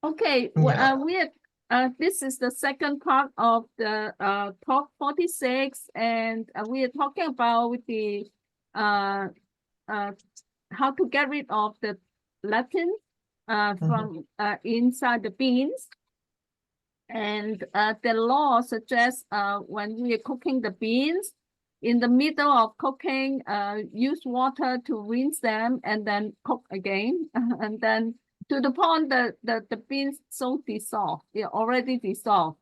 Okay, Yeah. this is the second part of the talk 46, and we are talking about the uh, uh, how to get rid of the lectin Mhm. from inside the beans. And the law suggests when we are cooking the beans, in the middle of cooking, use water to rinse them and then cook again. And then to the point that the beans so dissolved, they're already dissolved.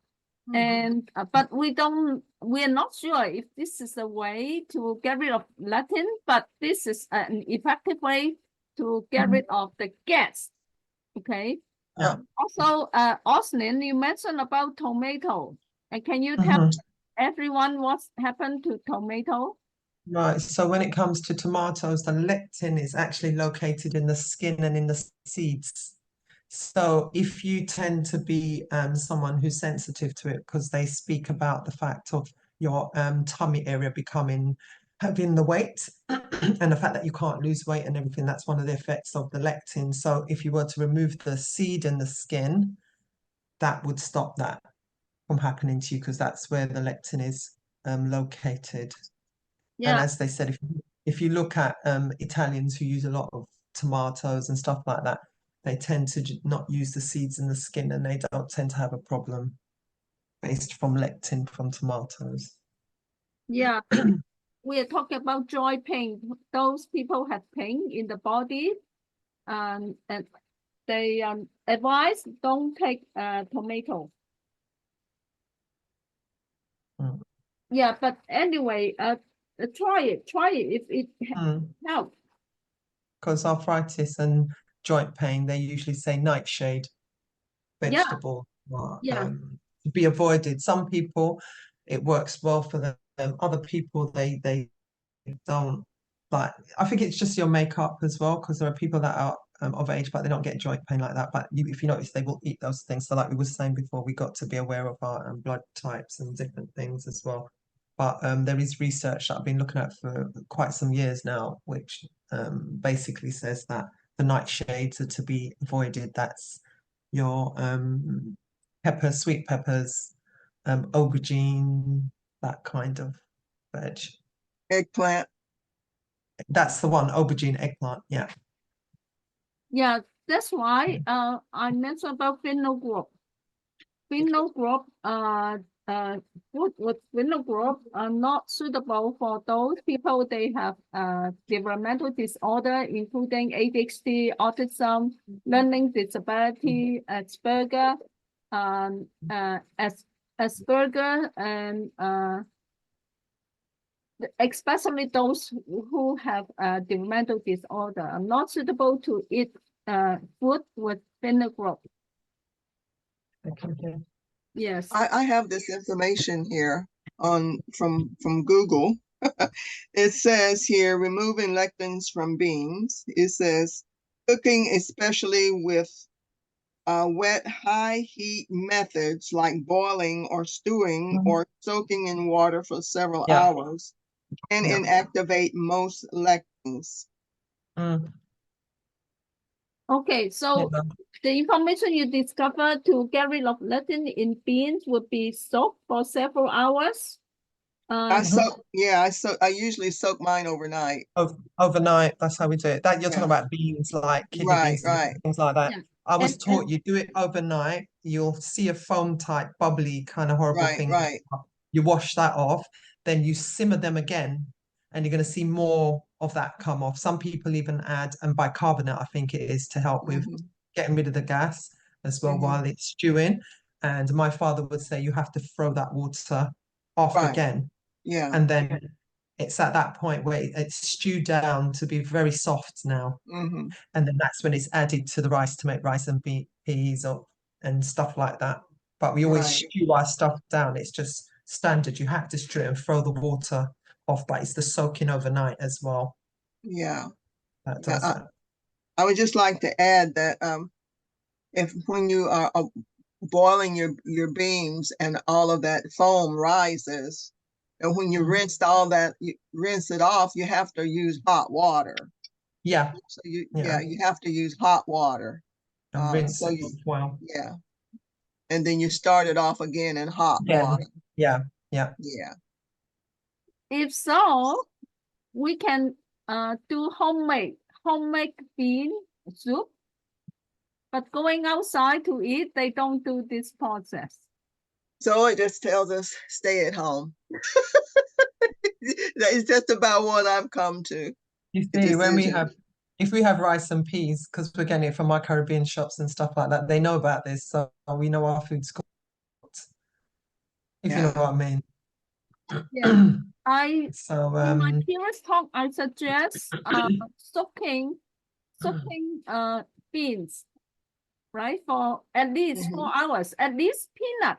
And but we're not sure if this is a way to get rid of lectin, but this is an effective way to get rid of the gas. Okay. Yeah. Also, Oslin, you mentioned about tomato. And can you tell Mhm. everyone what's happened to tomato? Right. So when it comes to tomatoes, the lectin is actually located in the skin and in the seeds. So if you tend to be someone who's sensitive to it, because they speak about the fact of your tummy area having the weight and the fact that you can't lose weight and everything, that's one of the effects of the lectin. So if you were to remove the seed and the skin, that would stop that from happening to you because that's where the lectin is located. And Yeah, as they said, if you look at Italians who use a lot of tomatoes and stuff like that, they tend to not use the seeds and the skin, and they don't tend to have a problem based from lectin from tomatoes. yeah. We are talking about joint pain. Those people have pain in the body, and they advise don't take tomato. Mm. Yeah, but anyway, try it if it Mm. helps. Because arthritis and joint pain, they usually say nightshade Yeah, vegetable are, yeah. to be avoided. Some people, it works well for them. Other people, they don't like. I think it's just your makeup as well, because there are people that are of age, but they don't get joint pain like that. But if you notice, they will eat those things. So, like we were saying before, we got to be aware of our blood types and different things as well. But there is research that I've been looking at for quite some years now, which basically says that the nightshades are to be avoided. That's your peppers, sweet peppers, aubergine, that kind of veg. Eggplant. That's the one, aubergine eggplant. Yeah. Yeah, that's why I mentioned about vinaigrette. Vinaigrette food with vinaigrette are not suitable for those people they have developmental disorder, including ADHD, autism, learning disability, Asperger, um, uh, As Asperger, and especially those who have developmental disorder are not suitable to eat food with vinaigrette. Okay. Yes. I have this information here on from Google. It says here removing lectins from beans. It says cooking, especially with wet high heat methods like boiling or stewing Mhm. or soaking in water for several Yeah. hours, can Yeah. inactivate most lectins. Mm. Okay, Yeah. so the information you discovered to get rid of lectin in beans would be soaked for several hours. Mhm. I usually soak mine overnight. Overnight, that's how we do it. That you're talking Yeah, about beans like kidney right, beans and right, different things like that. Yeah, I was and taught you do it overnight, you'll see a foam type, bubbly, kind of horrible right, thing. right. You wash that off, then you simmer them again, and you're going to see more of that come off. Some people even add, and bicarbonate, I think it is, to help with Hmm. getting rid of the gas as well Hmm. while it's stewing. And my father would say you have to throw that water off Right. again, Yeah. and then it's at that point where it's stewed down to be very soft now, Hmm. and then that's when it's added to the rice to make rice and peas or and stuff like that. But we always Right. stew our stuff down. It's just standard. You have to stew it and throw the water off, but it's the soaking overnight as well Yeah. that Yeah. does that. I would just like to add that if when you are boiling your beans and all of that foam rises, and when you Mhm. rinse it off, you have to use hot water. Yeah, So yeah. you have to use hot water. And rinse So it you, off well. yeah, and then you start it off again in hot Again, water. yeah, yeah. Yeah. If so, we can do homemade bean soup. But going outside to eat, they don't do this process. So it just tells us stay at home. That's just about what I've come to. You The see, when we decision. have, if we have rice and peas, because we're getting it from our Caribbean shops and stuff like that, they know about this, so we know our food's cooked, if you know Yeah. what I mean. Yeah. So, In my previous talk, I suggest soaking beans, right, for at least 4 hours, at least peanut.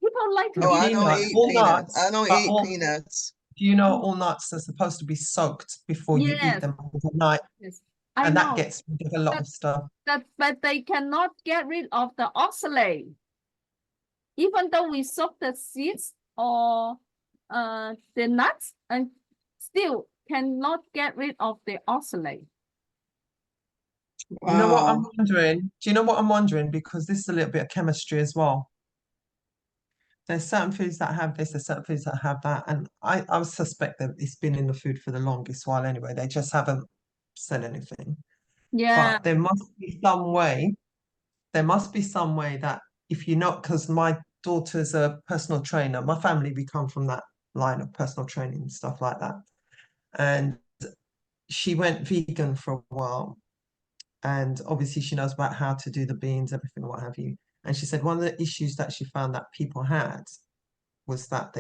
People like to the Oh, I eat don't peanut, eat all peanuts. nuts, I don't but eat all, peanuts. do you know all nuts are supposed to be soaked before you eat Yes, them overnight, yes. I and that know gets rid of a lot that, of stuff. but they cannot get rid of the oxalate. Even though we soak the seeds or the nuts, and still cannot get rid of the oxalate. You know what I'm Wow. wondering? Do you know what I'm wondering? Because this is a little bit of chemistry as well. There's certain foods that have this, there's certain foods that have that, and I suspect that it's been in the food for the longest while anyway. They just haven't said anything. Yeah, But there must be some way. There must be some way that if you know, because my daughter's a personal trainer, my family, we come from that line of personal training and stuff like that. And she went vegan for a while. And obviously she knows about how to do the beans, everything, what have you. And she said one of the issues that she found that people had was that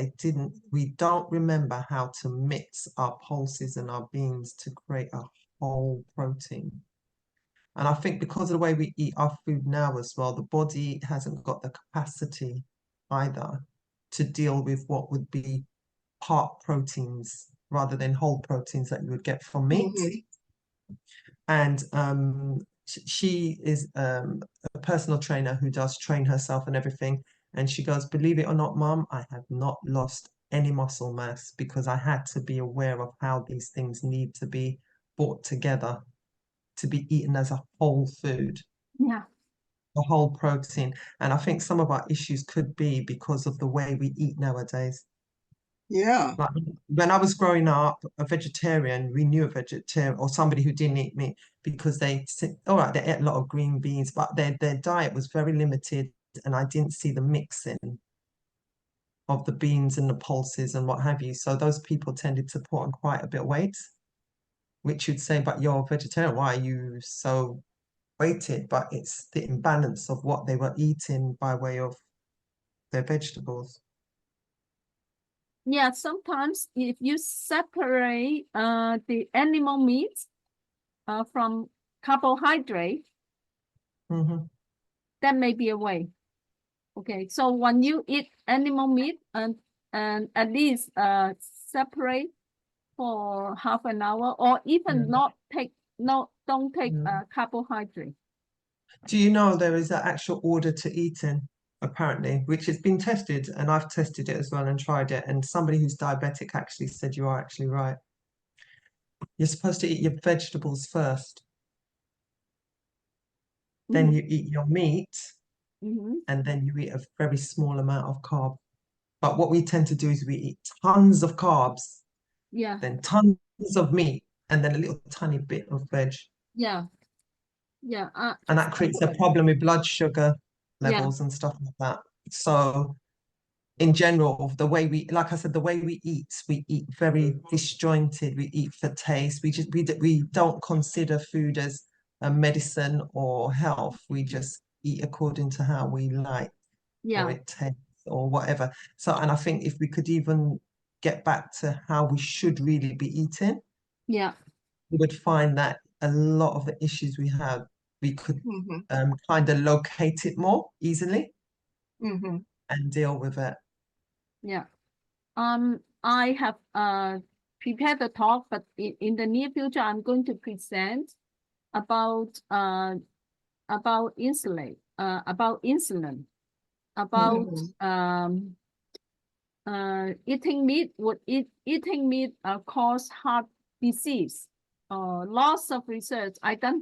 we don't remember how to mix our pulses and our beans to create a whole protein. And I think because of the way we eat our food now as well, the body hasn't got the capacity either to deal with what would be part proteins rather than whole proteins that you would get from meat. And she is a personal trainer who does train herself and everything. And she goes, believe it or not, Mum, I have not lost any muscle mass because I had to be aware of how these things need to be brought together to be eaten as a whole food, yeah, a whole protein. And I think some of our issues could be because of the way we eat nowadays. Yeah. Like when I was growing up, a vegetarian, we knew a vegetarian or somebody who didn't eat meat because all right, they ate a lot of green beans, but their diet was very limited, and I didn't see the mixing of the beans and the pulses and what have you. So those people tended to put on quite a bit of weight, which you'd say, but you're vegetarian, why are you so weighted? But it's the imbalance of what they were eating by way of their vegetables. yeah. Sometimes if you separate the animal meat from carbohydrate, Mm-hmm. that may be a way. Okay, so when you eat animal meat and at least separate for half an hour, or even don't take carbohydrate. Do you know there is an actual order to eating, apparently, which has been tested, and I've tested it as well and tried it. And somebody who's diabetic actually said you are actually right. You're supposed to eat your vegetables first, then you eat your meat, and then you eat a very small amount of carb. But what we tend to do is we eat tons of carbs, Yeah, then tons of meat, and then a little tiny bit of veg. yeah, yeah. And that creates a problem with blood sugar Yeah, levels and stuff like that. So in general, the way we, like I said, the way we eat very disjointed. We eat for taste. We don't consider food as a medicine or health. We just eat according to how we like or yeah, it tastes or whatever. So, and I think if we could even get back to how we should really be eating, yeah, we would find that a lot of the issues we have, we could kind of locate it more easily and deal with it. yeah. I have prepared the talk, but in the near future, I'm going to present about insulin, about eating meat eating meat cause heart disease. Lots of research. I done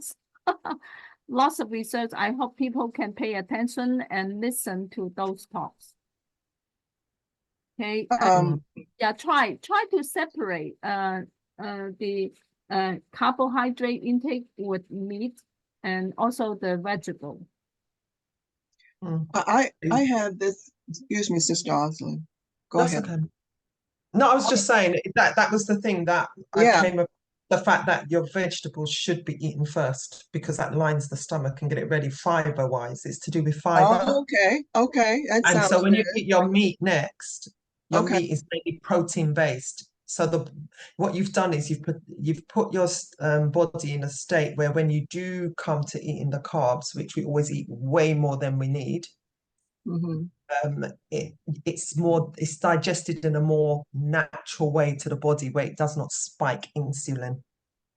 lots of research. I hope people can pay attention and listen to those talks. Okay. Yeah, try to separate the carbohydrate intake with meat and also the vegetable. I have this, excuse me, Sister Osling. Go That's ahead. okay. No, I was just saying that was the thing that I Yeah. came up, the fact that your vegetables should be eaten first because that lines the stomach and get it ready fiber wise. It's to do with fiber. Oh, okay. Okay. That And sounds so when you good. eat your meat next, your Okay. meat is mainly protein based. So what you've done is you've put your body in a state where when you do come to eating the carbs, which we always eat way more than we need, Mm-hmm. it's digested in a more natural way to the body where it does not spike insulin.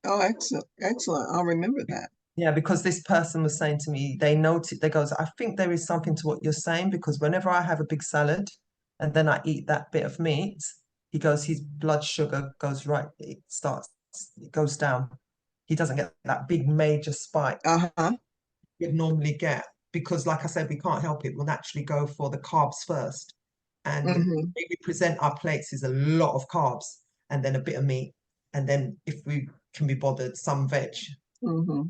Oh, excellent. Excellent. I'll remember that. Yeah, because this person was saying to me, they noted, they goes, I think there is something to what you're saying because whenever I have a big salad and then I eat that bit of meat, he goes, his blood sugar goes right, it goes down. He doesn't get that big major spike Uh-huh. you'd normally get because, like I said, we can't help it. We'll naturally go for the carbs first. And the Mm-hmm. way we present our plates is a lot of carbs and then a bit of meat. And then if we can be bothered, some veg. Mm-hmm.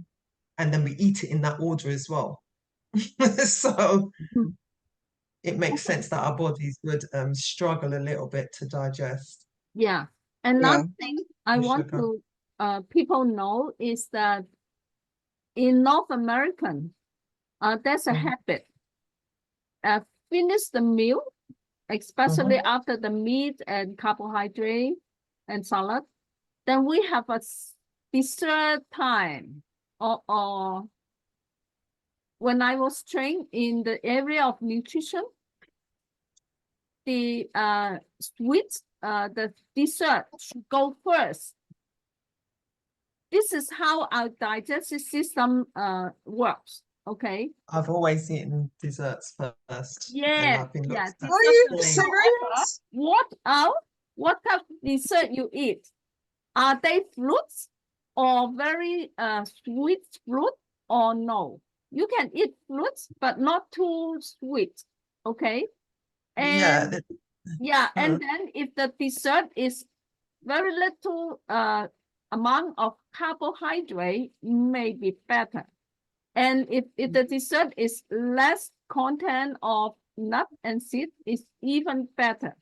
And then we eat it in that order as well. So it makes sense that our bodies would struggle a little bit to digest Yeah. Yeah. Another thing I the want sugar. to people know is that in North American, there's a Mhm. habit. Finish the meal, especially after the meat and carbohydrate and salad. Then we have a dessert time. Or when I was trained in the area of nutrition, the sweet, the dessert should go first. This is how our digestive system works. Okay. I've always eaten desserts first. And Yeah, I've been yeah. looked at Are you strange. serious? What type of dessert you eat? Are they fruits or very sweet fruit or no? You can eat fruits, but not too sweet. Okay. Yeah, And yeah, and Mm. then if the dessert is very little amount of carbohydrate, may be better. And if the dessert is less content of nut and seed, is even better.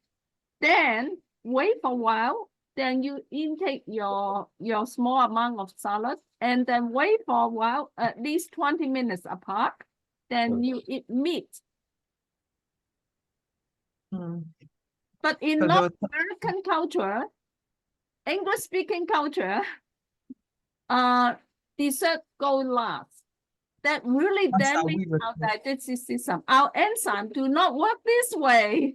Then wait for a while, then you intake your small amount of salad, and then wait for a while, at least 20 minutes apart. Then you eat meat. Mm. But in So North American culture, English speaking culture, dessert go last. That really that's how damages we would our do it. digestive system. Our enzymes do not work this way.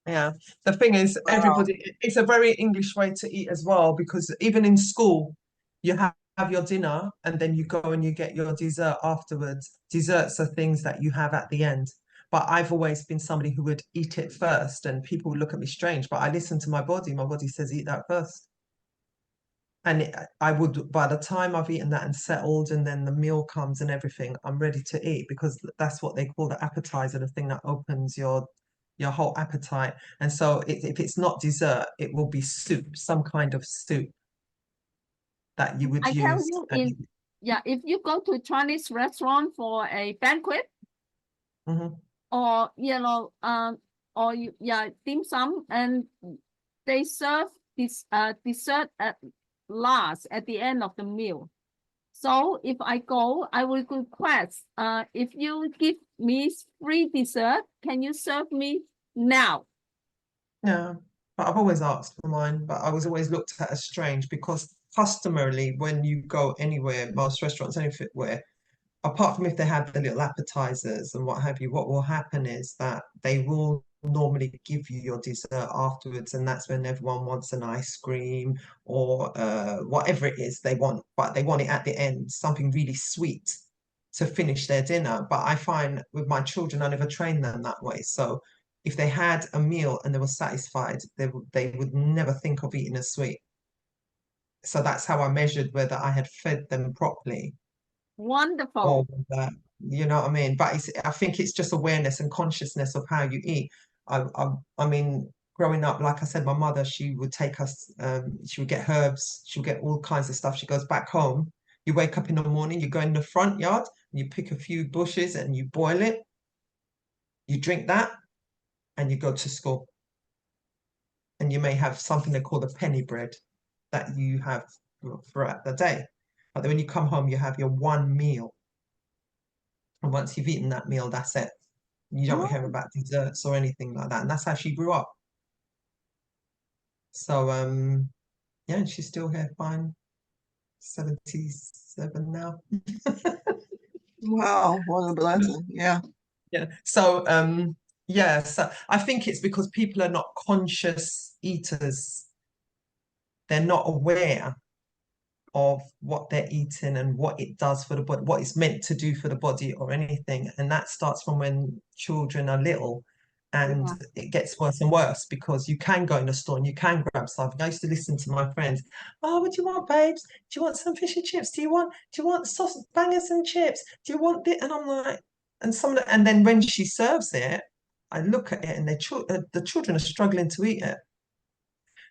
Yeah, the thing is, Wow. it's a very English way to eat as well, because even in school, you have your dinner and then you go and you get your dessert afterwards. Desserts are things that you have at the end. But I've always been somebody who would eat it first, and people would look at me strange, but I listen to my body. My body says, eat that first. And I would, by the time I've eaten that and settled, and then the meal comes and everything, I'm ready to eat because that's what they call the appetizer, the thing that opens your whole appetite. And so if it's not dessert, it will be soup, some kind of soup that you would I tell use. you, if you go to a Chinese restaurant for a banquet, Mhm. or or dim sum, and they serve this dessert at last at the end of the meal. So if I go, I will request, if you give me free dessert, can you serve me now? Yeah, but I've always asked for mine, but I was always looked at as strange because customarily, when you go anywhere, most restaurants, anywhere, apart from if they have the little appetizers and what have you, what will happen is that they will normally give you your dessert afterwards, and that's when everyone wants an ice cream or whatever it is they want, but they want it at the end, something really sweet to finish their dinner. But I find with my children, I never train them that way. So if they had a meal and they were satisfied, they would never think of eating a sweet. So that's how I measured whether I had fed them properly. Wonderful. all of that. You know what I mean? But I think it's just awareness and consciousness of how you eat. I mean, growing up, like I said, my mother, she would take us, she would get herbs, she would get all kinds of stuff. She goes back home. You wake up in the morning, you go in the front yard, and you pick a few bushes and you boil it. You drink that, and you go to school. And you may have something they call the penny bread that you have throughout the day. But then when you come home, you have your one meal. And once you've eaten that meal, that's it. You don't hear Oh, about desserts or anything like that. And that's how she grew up. So yeah, and she's still here fine. 77 now. Wow, what a blessing. Yeah. Yeah. So yeah, so I think it's because people are not conscious eaters. They're not aware of what they're eating and what it does for the body, what it's meant to do for the body or anything. And that starts from when children are little. And yeah. it gets worse and worse because you can go in the store and you can grab something. I used to listen to my friends. Oh, what do you want, babes? Do you want some fish and chips? Do you want sausage bangers and chips? Do you want it? And I'm like, and then when she serves it, I look at it and the children are struggling to eat it.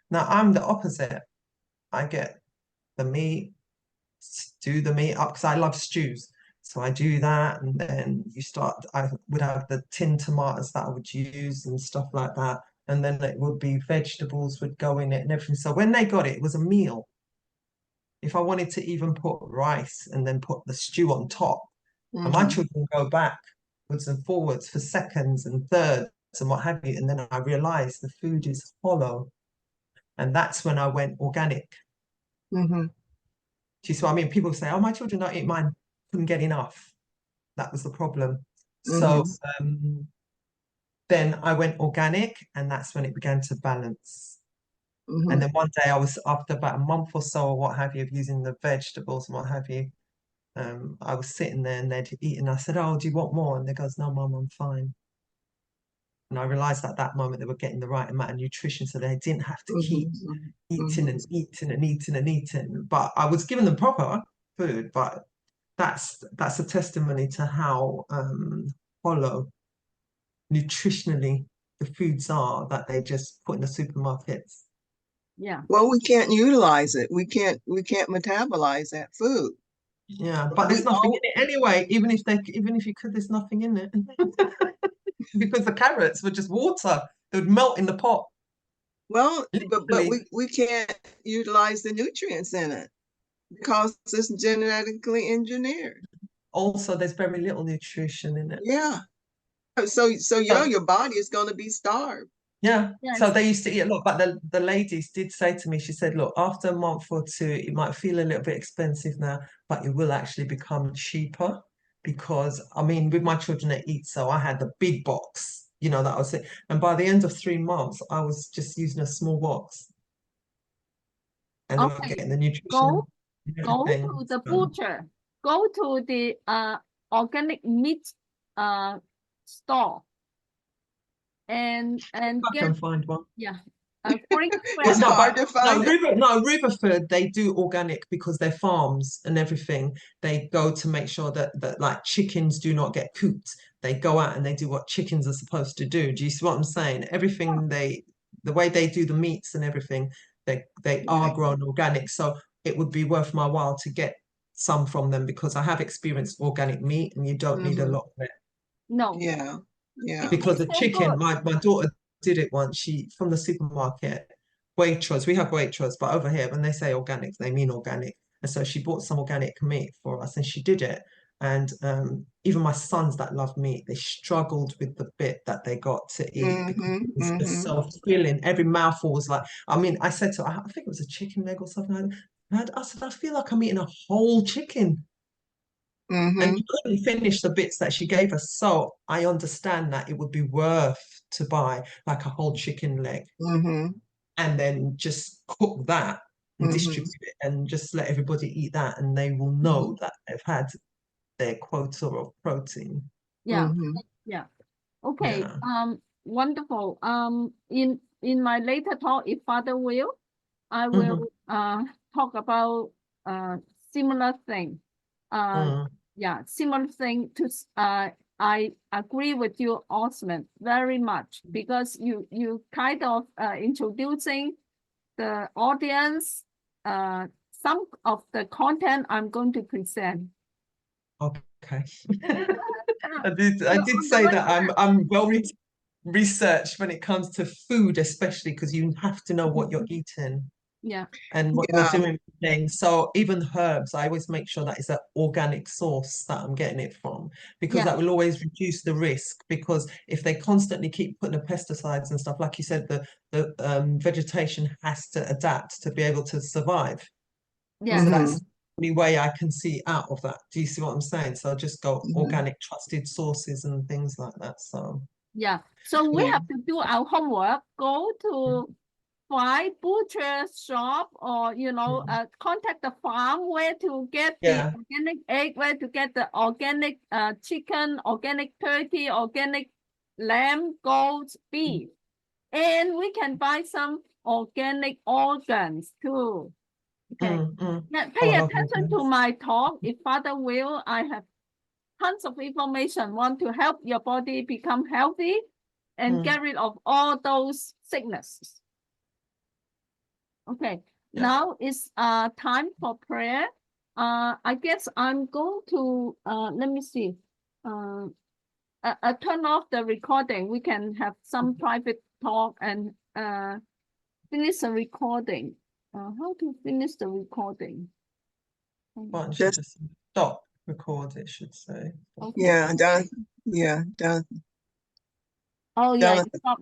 Now I'm the opposite. I get the meat, stew the meat up because I love stews. So I do that, and then I would have the tin tomatoes that I would use and stuff like that. And then it would be vegetables would go in it and everything. So when they got it, it was a meal. If I wanted to even put rice and then put the stew on top, and my Mhm. children go backwards and forwards for seconds and thirds and what have you. And then I realized the food is hollow. And that's when I went organic. Mhm. Do you see what I mean? People say, oh, my children don't eat mine, couldn't get enough. That was the problem. So Mhm. then I went organic, and that's when it began to balance. And Mhm. then one day I was, after about a month or so, or what have you, of using the vegetables and what have you, I was sitting there and they'd eaten. I said, oh, do you want more? And they goes, no, Mum, I'm fine. And I realized at that moment they were getting the right amount of nutrition, so they didn't have to keep Mhm. eating and Mhm. eating and eating and eating. But I was giving them proper food, but that's a testimony to how hollow nutritionally the foods are that they just put in the supermarkets. Yeah. Well, we can't utilize it. We can't metabolize that food. Yeah, but We there's nothing in all it anyway. Even if you could, there's nothing in it because the carrots were just water. They would melt in the pot. well, but Literally. we can't utilize the nutrients in it because it's genetically engineered. Also, there's very little nutrition in it. Yeah. So So, your body is going to be starved. yeah. So Yes. they used to eat a lot, but the ladies did say to me, she said, look, after a month or two, it might feel a little bit expensive now, but it will actually become cheaper because, I mean, with my children that eat, so I had the big box, you know, that I was saying. And by the end of 3 months, I was just using a small box and they were Okay. getting the nutrition Go and go everything. to the So, butcher. Go to the organic meat store and I get, can find one. yeah, spring It's fresh. No, hard but to find it. No, Riverford, they do organic because their farms and everything, they go to make sure that like chickens do not get cooped. They go out and they do what chickens are supposed to do. Do you see what I'm saying? Everything the way they do the meats and everything, they are Right. grown organic. So it would be worth my while to get some from them because I have experienced organic meat and you don't need a Mhm. lot of it. No, Yeah. it Yeah. Because the tastes so chicken, good. my daughter did it once. She from the supermarket, Waitrose. We have Waitrose, but over here, when they say organic, they mean organic. And so she bought some organic meat for us, and she did it. And even my sons that love meat, they struggled with the bit that they got to eat because Mhm. it was just Mhm. so filling. Every mouthful was like, I mean, I said to her, I think it was a chicken leg or something like that. I said, I feel like I'm eating a whole chicken. And Mhm. you couldn't finish the bits that she gave us. So I understand that it would be worth to buy like a whole chicken leg Mhm. and then just cook that and Mhm. distribute it and just let everybody eat that and they will Mhm. know that they've had their quota of protein. Yeah, Mhm. yeah. Okay. Yeah. Wonderful. In my later talk, if Father will, I will Mhm. talk about similar thing. Yeah, similar thing to I agree with you, Osman, very much, because you kind of introducing the audience some of the content I'm going to present. Okay. Uh, I so did on the say right that I'm well researched when it comes to food, especially because you have to know what you're eating Yeah, and what Yeah. you're doing. with things. So even herbs, I always make sure that it's an organic source that I'm getting it from, because Yeah. that will always reduce the risk. Because if they constantly keep putting the pesticides and stuff, like you said, the vegetation has to adapt to be able to survive. yeah, So Mhm. that's the only way I can see out of that. Do you see what I'm saying? So just go Mhm. organic, trusted sources and things like that. So yeah. So we Yeah. have to do our homework, go to find butcher shop, or contact the farm where to get the Yeah. organic egg, where to get the organic chicken, organic turkey, organic lamb, goat, beef. And we can buy some organic organs too. Okay. Yeah, Oh, pay I love attention to organs. my talk. If Father will, I have tons of information, want to help your body become healthy and get rid of all those sicknesses. Okay, Yeah. now it's time for prayer. I guess I'm going to let me see. Turn off the recording. We can have some private talk and finish the recording. How to finish the recording? Why don't you Just- just stop record, it should say. Okay. Yeah, Jonathan. Yeah, Jonathan. Oh yeah, Jonathan. stop